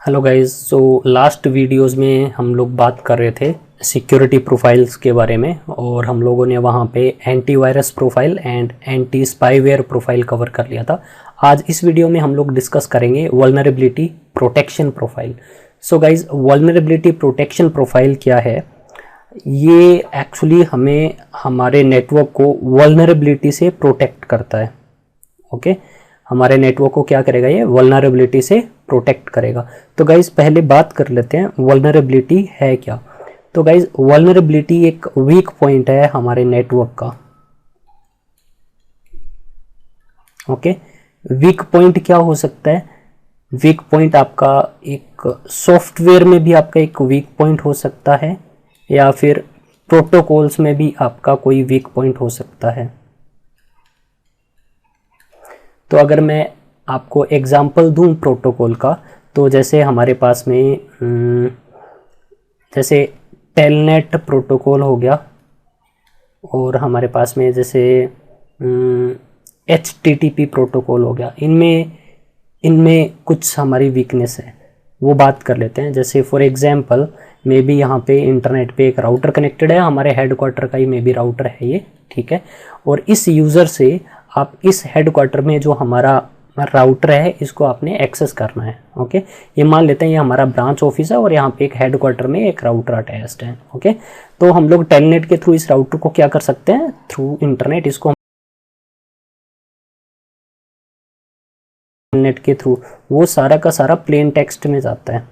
Hello guys. So last videos में हम लोग बात कर रहे थे सिक्योरिटी प्रोफाइल्स के बारे में, और हम लोगों ने वहाँ पे antivirus profile and anti spyware profile cover कर लिया था। आज इस वीडियो में हम लोग डिस्कस करेंगे vulnerability protection profile. So guys, vulnerability protection profile क्या है? ये एक्चुअली हमें हमारे नेटवर्क को वल्नरेबिलिटी से प्रोटेक्ट करता है। ओके, हमारे नेटवर्क को क्या करेगा? ये वल्नरेबिलिटी से प्रोटेक्ट करेगा। तो गाइज पहले बात कर लेते हैं वल्नरेबिलिटी है क्या। तो गाइज वल्नरेबिलिटी एक वीक पॉइंट है हमारे नेटवर्क का। ओके, वीक पॉइंट क्या हो सकता है? वीक पॉइंट आपका एक सॉफ्टवेयर में भी आपका एक वीक पॉइंट हो सकता है, या फिर प्रोटोकॉल्स में भी आपका कोई वीक पॉइंट हो सकता है। तो अगर मैं आपको एग्जांपल दूं प्रोटोकॉल का, तो जैसे हमारे पास में जैसे टेलनेट प्रोटोकॉल हो गया, और हमारे पास में जैसे HTTP प्रोटोकॉल हो गया। इनमें कुछ हमारी वीकनेस है, वो बात कर लेते हैं। जैसे फॉर एग्जांपल मे बी यहाँ पे इंटरनेट पे एक राउटर कनेक्टेड है, हमारे हेडक्वार्टर का ही मे बी राउटर है ये, ठीक है। और इस यूज़र से आप इस हेडक्वार्टर में जो हमारा राउटर है इसको आपने एक्सेस करना है। ओके, ये मान लेते हैं ये हमारा ब्रांच ऑफिस है और यहाँ पे एक हेडक्वार्टर में एक राउटर अटैच्ड है। ओके, तो हम लोग टेलनेट के थ्रू इस राउटर को क्या कर सकते हैं? थ्रू इंटरनेट इसको नेट के थ्रू वो सारा का सारा प्लेन टेक्स्ट में जाता है,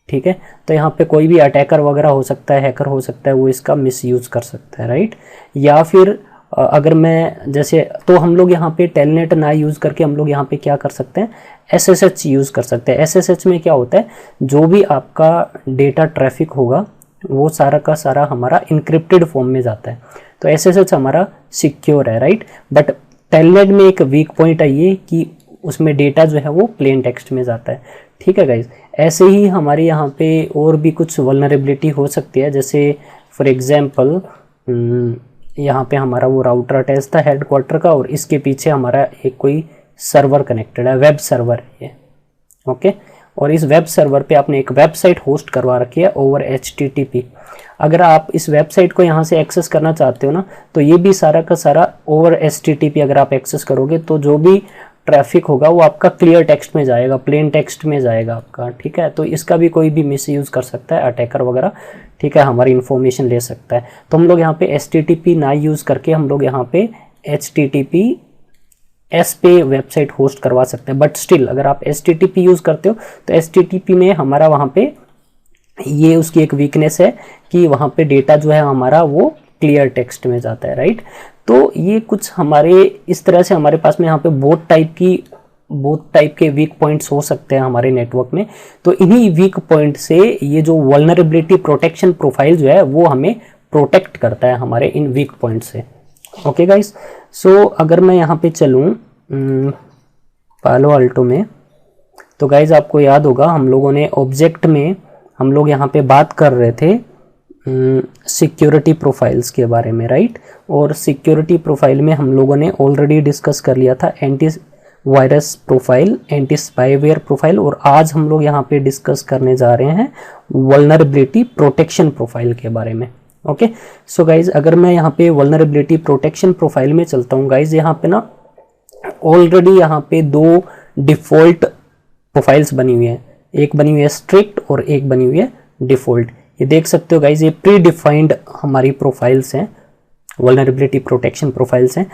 ठीक है। तो यहाँ पे कोई भी अटैकर वगैरह हो सकता है, हैकर हो सकता है, वो इसका मिसयूज कर सकता है, राइट। या फिर अगर मैं जैसे, तो हम लोग यहाँ पे टेलनेट ना यूज़ करके हम लोग यहाँ पे क्या कर सकते हैं? SSH यूज़ कर सकते हैं। SSH में क्या होता है? जो भी आपका डेटा ट्रैफिक होगा वो सारा का सारा हमारा इंक्रिप्टेड फॉर्म में जाता है, तो SSH हमारा सिक्योर है, राइट। बट टेलनेट में एक वीक पॉइंट है ये कि उसमें डेटा जो है वो प्लेन टेक्स्ट में जाता है, ठीक है गाइज। ऐसे ही हमारे यहाँ पे और भी कुछ वल्नरेबिलिटी हो सकती है। जैसे फॉर एग्जांपल यहाँ पे हमारा वो राउटर अटैच था हेडक्वार्टर का, और इसके पीछे हमारा एक कोई सर्वर कनेक्टेड है, वेब सर्वर है ये। ओके, और इस वेब सर्वर पे आपने एक वेबसाइट होस्ट करवा रखी है ओवर HTTP। अगर आप इस वेबसाइट को यहाँ से एक्सेस करना चाहते हो ना, तो ये भी सारा का सारा ओवर HTTP अगर आप एक्सेस करोगे तो जो भी ट्रैफिक होगा वो आपका क्लियर टेक्स्ट में जाएगा, प्लेन टेक्स्ट में जाएगा आपका, ठीक है। तो इसका भी कोई भी मिसयूज कर सकता है, अटैकर वगैरह, ठीक है, हमारी इन्फॉर्मेशन ले सकता है। तो हम लोग यहाँ पे HTTP ना यूज़ करके हम लोग यहाँ पे HTTPS पे वेबसाइट होस्ट करवा सकते हैं। बट स्टिल अगर आप HTTP यूज़ करते हो तो HTTP में हमारा वहाँ पे ये उसकी एक वीकनेस है कि वहाँ पे डेटा जो है हमारा वो क्लियर टेक्स्ट में जाता है, राइट। तो ये कुछ हमारे इस तरह से हमारे पास में यहाँ पे बोथ टाइप के वीक पॉइंट्स हो सकते हैं हमारे नेटवर्क में। तो इन्हीं वीक पॉइंट से ये जो वल्नरेबिलिटी प्रोटेक्शन प्रोफाइल जो है वो हमें प्रोटेक्ट करता है हमारे इन वीक पॉइंट से। ओके गाइस, सो अगर मैं यहाँ पे चलूँ पालो अल्टो में, तो गाइज आपको याद होगा हम लोगों ने ऑब्जेक्ट में हम लोग यहाँ पे बात कर रहे थे सिक्योरिटी प्रोफाइल्स के बारे में, राइट। और सिक्योरिटी प्रोफाइल में हम लोगों ने ऑलरेडी डिस्कस कर लिया था anti virus profile, anti spyware profile, और आज हम लोग यहाँ पे डिस्कस करने जा रहे हैं वल्नरेबिलिटी प्रोटेक्शन प्रोफाइल के बारे में। ओके, सो गाइज अगर मैं यहाँ पे वल्नरेबिलिटी प्रोटेक्शन प्रोफाइल में चलता हूँ गाइज, यहाँ पे ना ऑलरेडी यहाँ पे दो डिफॉल्ट प्रोफाइल्स बनी हुई है, एक बनी हुई है स्ट्रिक्ट और एक बनी हुई है डिफॉल्ट। ये देख सकते हो गाइज, ये प्री डिफाइंड हमारी प्रोफाइल्स हैं, वल्नरेबिलिटी प्रोटेक्शन प्रोफाइल्स हैं।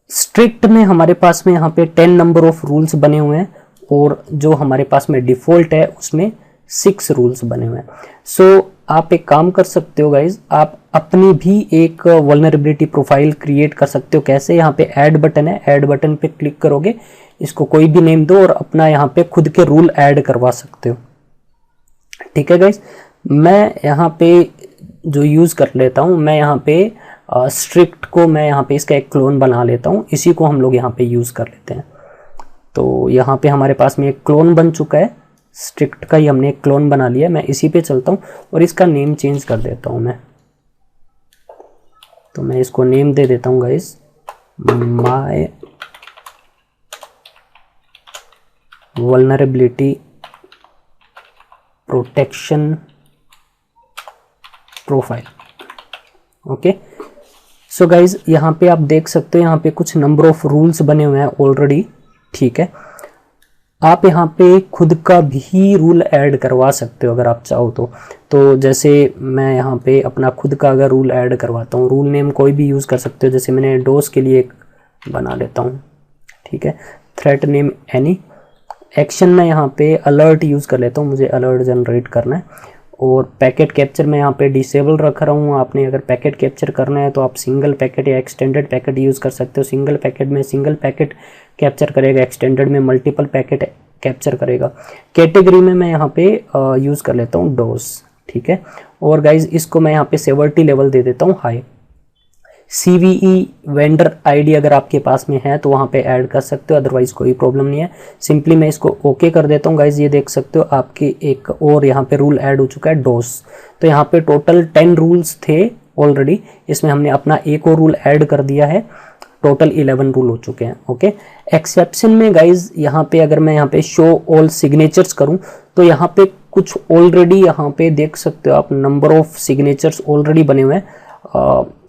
स्ट्रिक्ट में हमारे पास में यहाँ पे 10 नंबर ऑफ रूल्स बने हुए हैं, और जो हमारे पास में डिफॉल्ट है उसमें 6 रूल्स बने हुए हैं। सो आप एक काम कर सकते हो गाइज, आप अपनी भी एक वल्नरेबिलिटी प्रोफाइल क्रिएट कर सकते हो। कैसे? यहाँ पे ऐड बटन है, ऐड बटन पे क्लिक करोगे, इसको कोई भी नेम दो और अपना यहाँ पे खुद के रूल ऐड करवा सकते हो, ठीक है गाइज। मैं यहाँ पे जो यूज़ कर लेता हूँ, मैं यहाँ पे स्ट्रिक्ट को मैं यहाँ पे इसका एक क्लोन बना लेता हूँ, इसी को हम लोग यहाँ पे यूज़ कर लेते हैं। तो यहाँ पे हमारे पास में एक क्लोन बन चुका है, स्ट्रिक्ट का ही हमने एक क्लोन बना लिया। मैं इसी पे चलता हूँ और इसका नेम चेंज कर देता हूँ मैं। तो मैं इसको नेम दे देता हूँ guys, my vulnerability protection profile. Okay, so guys यहाँ पे आप देख सकते हो, यहाँ पे कुछ नंबर ऑफ रूल्स बने हुए हैं ऑलरेडी। ठीक है, आप यहाँ पे खुद का भी रूल ऐड करवा सकते हो अगर आप चाहो तो जैसे मैं यहाँ पे अपना खुद का अगर रूल ऐड करवाता हूँ, रूल नेम कोई भी यूज़ कर सकते हो, जैसे मैंने डोज के लिए एक बना लेता हूँ। ठीक है, थ्रेट नेम एनी, एक्शन में यहाँ पे अलर्ट यूज़ कर लेता हूँ, मुझे अलर्ट जनरेट करना है। और पैकेट कैप्चर में यहाँ पे डिसेबल रख रहा हूँ। आपने अगर पैकेट कैप्चर करना है तो आप सिंगल पैकेट या एक्सटेंडेड पैकेट यूज़ कर सकते हो। सिंगल पैकेट में सिंगल पैकेट कैप्चर करेगा, एक्सटेंडेड में मल्टीपल पैकेट कैप्चर करेगा। कैटेगरी में मैं यहाँ पे यूज़ कर लेता हूँ डोज। ठीक है, और गाइज इसको मैं यहाँ पे सेवर्टी लेवल दे देता हूँ हाई। CVE वेंडर आईडी अगर आपके पास में है तो वहाँ पे ऐड कर सकते हो, अदरवाइज कोई प्रॉब्लम नहीं है। सिंपली मैं इसको ओके कर देता हूँ। गाइज ये देख सकते हो आपके एक और यहाँ पे रूल ऐड हो चुका है डोज। तो यहाँ पे टोटल 10 रूल्स थे ऑलरेडी, इसमें हमने अपना एक और रूल ऐड कर दिया है, टोटल 11 रूल हो चुके हैं। ओके, एक्सेप्शन में गाइज यहाँ पे अगर मैं यहाँ पे शो ऑल सिग्नेचर्स करूँ तो यहाँ पे कुछ ऑलरेडी यहाँ पे देख सकते हो आप, नंबर ऑफ सिग्नेचर्स ऑलरेडी बने हुए हैं।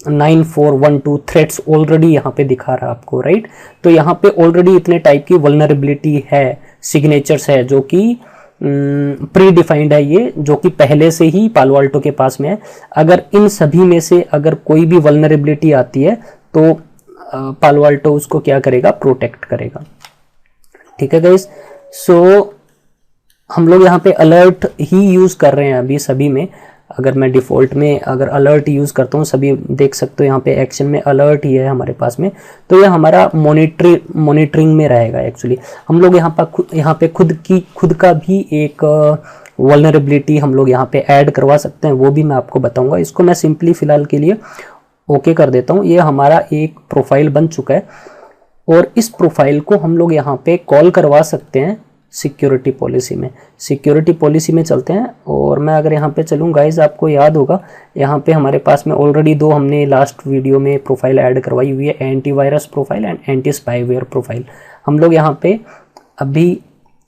9412 थ्रेड्स ऑलरेडी यहाँ पे दिखा रहा है आपको, राइट। तो यहाँ पे ऑलरेडी इतने टाइप की वल्नरेबिलिटी है, सिग्नेचर्स है जो कि प्री डिफाइंड है, ये जो कि पहले से ही पालो अल्टो के पास में है। अगर इन सभी में से अगर कोई भी वल्नरेबिलिटी आती है तो पालो अल्टो उसको क्या करेगा, प्रोटेक्ट करेगा। ठीक है गाइस, सो हम लोग यहाँ पे अलर्ट ही यूज कर रहे हैं अभी सभी में। अगर मैं डिफ़ॉल्ट में अगर अलर्ट यूज़ करता हूँ, सभी देख सकते हो यहाँ पे एक्शन में अलर्ट ही है हमारे पास में, तो ये हमारा मॉनिटरिंग में रहेगा। एक्चुअली हम लोग यहाँ पे खुद का भी एक वल्नरेबिलिटी हम लोग यहाँ पे ऐड करवा सकते हैं, वो भी मैं आपको बताऊंगा। इसको मैं सिंपली फ़िलहाल के लिए ओके कर देता हूँ। ये हमारा एक प्रोफाइल बन चुका है और इस प्रोफाइल को हम लोग यहाँ पे कॉल करवा सकते हैं सिक्योरिटी पॉलिसी में। सिक्योरिटी पॉलिसी में चलते हैं और मैं अगर यहाँ पे चलूँ गाइज, आपको याद होगा यहाँ पे हमारे पास में ऑलरेडी 2 हमने लास्ट वीडियो में प्रोफाइल ऐड करवाई हुई है, antivirus profile and anti spyware profile. हम लोग यहाँ पे अभी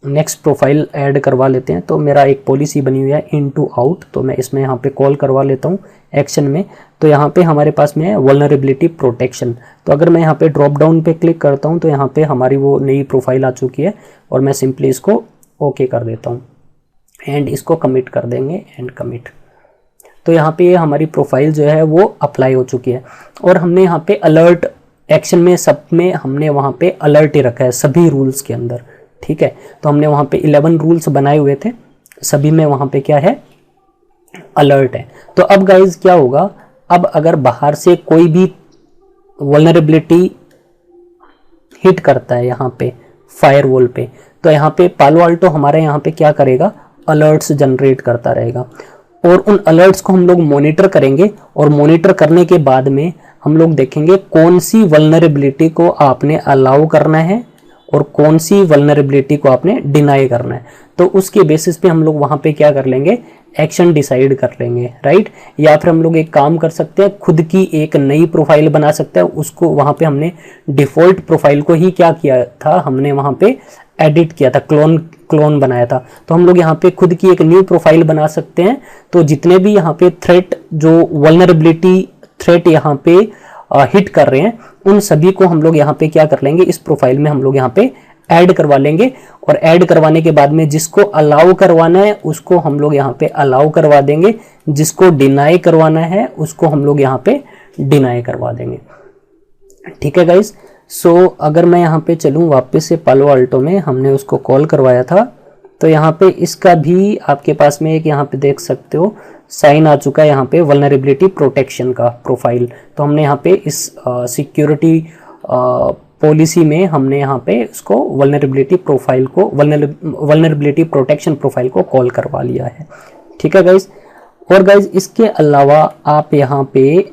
नेक्स्ट प्रोफाइल ऐड करवा लेते हैं। तो मेरा एक पॉलिसी बनी हुई है इन टू आउट, तो मैं इसमें यहाँ पे कॉल करवा लेता हूँ एक्शन में। तो यहाँ पे हमारे पास में है वल्नरेबिलिटी प्रोटेक्शन। तो अगर मैं यहाँ पे ड्रॉप डाउन पे क्लिक करता हूँ तो यहाँ पे हमारी वो नई प्रोफाइल आ चुकी है और मैं सिंपली इसको ओके कर देता हूँ एंड इसको कमिट कर देंगे, एंड कमिट। तो यहाँ पे हमारी प्रोफाइल जो है वो अप्लाई हो चुकी है और हमने यहाँ पे अलर्ट एक्शन में सब में हमने वहाँ पे अलर्ट ही रखा है सभी रूल्स के अंदर। ठीक है, तो हमने वहाँ पे 11 रूल्स बनाए हुए थे, सभी में वहाँ पे क्या है, अलर्ट है। तो अब गाइज क्या होगा, अब अगर बाहर से कोई भी वल्नरेबिलिटी हिट करता है यहाँ पे फायरवॉल पे, तो यहाँ पे पालो अल्टो हमारे यहाँ पे क्या करेगा, अलर्ट्स जनरेट करता रहेगा और उन अलर्ट्स को हम लोग मॉनिटर करेंगे और मॉनिटर करने के बाद में हम लोग देखेंगे कौन सी वल्नरेबिलिटी को आपने अलाउ करना है और कौन सी वल्नरेबिलिटी को आपने डिनाई करना है। तो उसके बेसिस पे हम लोग वहाँ पे क्या कर लेंगे, एक्शन डिसाइड कर लेंगे, राइट। या फिर हम लोग एक काम कर सकते हैं, खुद की एक नई प्रोफाइल बना सकते हैं। उसको वहाँ पे हमने डिफ़ॉल्ट प्रोफाइल को ही क्या किया था, हमने वहाँ पे एडिट किया था, क्लोन बनाया था। तो हम लोग यहाँ पे खुद की एक न्यू प्रोफाइल बना सकते हैं। तो जितने भी यहाँ पे थ्रेट, जो वल्नरेबिलिटी थ्रेट यहाँ पे हिट कर रहे हैं, उन सभी को हम लोग यहाँ पे क्या कर लेंगे, इस प्रोफाइल में हम लोग यहाँ पे ऐड करवा लेंगे और ऐड करवाने के बाद में जिसको अलाउ करवाना है उसको हम लोग यहाँ पे अलाउ करवा देंगे, जिसको डिनाई करवाना है उसको हम लोग यहाँ पे डिनाई करवा देंगे। ठीक है गाइस, सो अगर मैं यहाँ पे चलूँ वापस से पालो अल्टो में, हमने उसको कॉल करवाया था, तो यहाँ पे इसका भी आपके पास में एक यहाँ पे देख सकते हो साइन आ चुका है, यहाँ पे वल्नरेबिलिटी प्रोटेक्शन का प्रोफाइल। तो हमने यहाँ पे इस सिक्योरिटी पॉलिसी में हमने यहाँ पे इसको वल्नरेबिलिटी प्रोफाइल को वल्नरेबिलिटी प्रोटेक्शन प्रोफाइल को कॉल करवा लिया है। ठीक है गाइज, और गाइज इसके अलावा आप यहाँ पे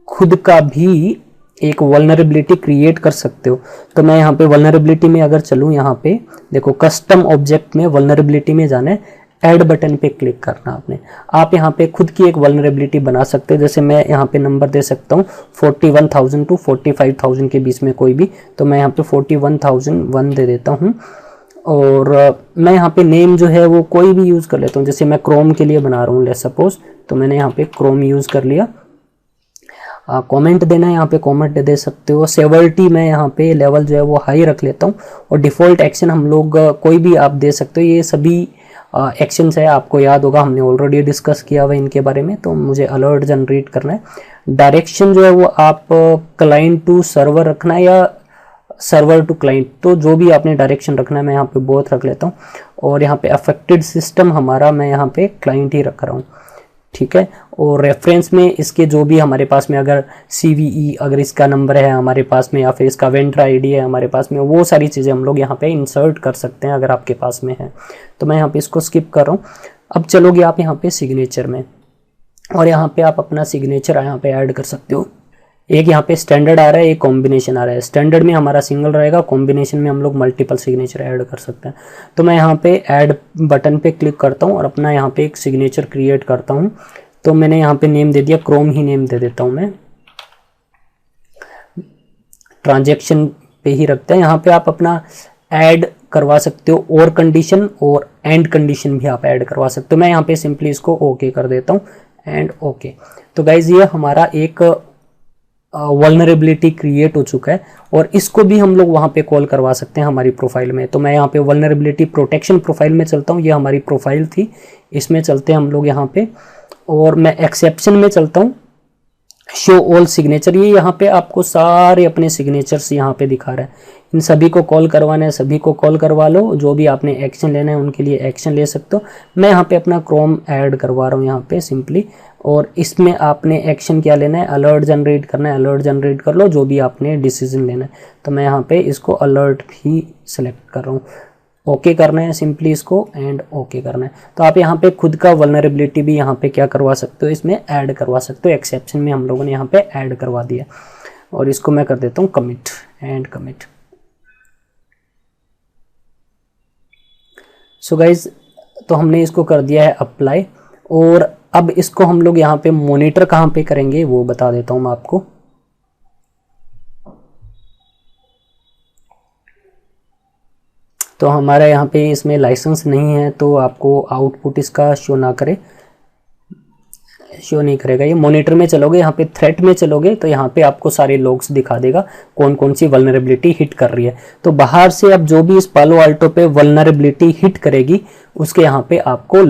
खुद का भी एक वल्नरेबिलिटी क्रिएट कर सकते हो। तो मैं यहाँ पे वल्नरेबिलिटी में अगर चलूँ, यहाँ पे देखो कस्टम ऑब्जेक्ट में वल्नरेबिलिटी में जाना है, ऐड बटन पे क्लिक करना आपने। आप यहाँ पे खुद की एक वल्नरेबिलिटी बना सकते हो। जैसे मैं यहाँ पे नंबर दे सकता हूँ 41,000 टू 45,000 के बीच में कोई भी, तो मैं यहाँ पे 41,001 दे देता हूँ और मैं यहाँ पे नेम जो है वो कोई भी यूज़ कर लेता हूँ, जैसे मैं क्रोम के लिए बना रहा हूँ लेट्स सपोज, तो मैंने यहाँ पे क्रोम यूज़ कर लिया। कमेंट देना है यहाँ पे कमेंट दे सकते हो। सेवरिटी मैं यहाँ पे लेवल जो है वो हाई रख लेता हूँ। और डिफ़ॉल्ट एक्शन हम लोग कोई भी आप दे सकते हो, ये सभी एक्शंस है, आपको याद होगा हमने ऑलरेडी डिस्कस किया हुआ इनके बारे में। तो मुझे अलर्ट जनरेट करना है। डायरेक्शन जो है वो आप क्लाइंट टू सर्वर रखना है या सर्वर टू क्लाइंट, तो जो भी आपने डायरेक्शन रखना है मैं यहाँ पे बोथ रख लेता हूँ। और यहाँ पे अफेक्टेड सिस्टम हमारा मैं यहाँ पे क्लाइंट ही रख रहा हूँ, ठीक है। और रेफरेंस में इसके जो भी हमारे पास में अगर CVE अगर इसका नंबर है हमारे पास में, या फिर इसका वेंडर ID है हमारे पास में, वो सारी चीज़ें हम लोग यहाँ पे इंसर्ट कर सकते हैं अगर आपके पास में है। तो मैं यहाँ पे इसको स्किप कर रहा हूँ। अब चलोगे आप यहाँ पे सिग्नेचर में, और यहाँ पे आप अपना सिग्नेचर यहाँ पे ऐड कर सकते हो। एक यहाँ पे स्टैंडर्ड आ रहा है, एक कॉम्बिनेशन आ रहा है। स्टैंडर्ड में हमारा सिंगल रहेगा, कॉम्बिनेशन में हम लोग मल्टीपल सिग्नेचर ऐड कर सकते हैं। तो मैं यहाँ पे ऐड बटन पे क्लिक करता हूँ और अपना यहाँ पे एक सिग्नेचर क्रिएट करता हूँ। तो मैंने यहाँ पे नेम दे दिया, क्रोम ही नेम दे देता हूँ मैं, ट्रांजैक्शन पे ही रखते हैं। यहाँ पे आप अपना ऐड करवा सकते हो और कंडीशन और एंड कंडीशन भी आप ऐड करवा सकते हो। मैं यहाँ पे सिंपली इसको ओके कर देता हूँ एंड ओके। तो गाइज ये हमारा एक वल्नरेबिलिटी क्रिएट हो चुका है, और इसको भी हम लोग वहाँ पे कॉल करवा सकते हैं हमारी प्रोफाइल में। तो मैं यहाँ पे वल्नरेबिलिटी प्रोटेक्शन प्रोफाइल में चलता हूँ, ये हमारी प्रोफाइल थी, इसमें चलते हैं हम लोग यहाँ पे। और मैं एक्सेप्शन में चलता हूँ, शो ऑल सिग्नेचर, ये यहाँ पे आपको सारे अपने सिग्नेचर्स यहाँ पे दिखा रहा है। इन सभी को कॉल करवाना है, सभी को कॉल करवा लो, जो भी आपने एक्शन लेना है उनके लिए एक्शन ले सकते हो। मैं यहाँ पे अपना क्रोम ऐड करवा रहा हूँ यहाँ पे सिंपली, और इसमें आपने एक्शन क्या लेना है, अलर्ट जनरेट करना है, अलर्ट जनरेट कर लो, जो भी आपने डिसीजन लेना है। तो मैं यहाँ पे इसको अलर्ट भी सिलेक्ट कर रहा हूँ, ओके करना है सिंपली इसको एंड ओके करना है। तो आप यहाँ पे खुद का वल्नरेबिलिटी भी यहाँ पे क्या करवा सकते हो, इसमें ऐड करवा सकते हो। एक्सेप्शन में हम लोगों ने यहाँ पे ऐड करवा दिया, और इसको मैं कर देता हूँ commit and commit. So guys, तो हमने इसको कर दिया है अप्लाई। और अब इसको हम लोग यहाँ पे मॉनिटर कहाँ पे करेंगे वो बता देता हूँ मैं आपको। तो हमारा यहाँ पे इसमें लाइसेंस नहीं है, तो आपको आउटपुट इसका शो ना करे, शो नहीं करेगा। ये मॉनिटर में चलोगे, यहाँ पे थ्रेट में चलोगे, तो यहाँ पे आपको सारे लॉग्स दिखा देगा कौन कौन सी वल्नरेबिलिटी हिट कर रही है। तो बाहर से अब जो भी इस पालो अल्टो पे वल्नरेबिलिटी हिट करेगी उसके यहाँ पे आपको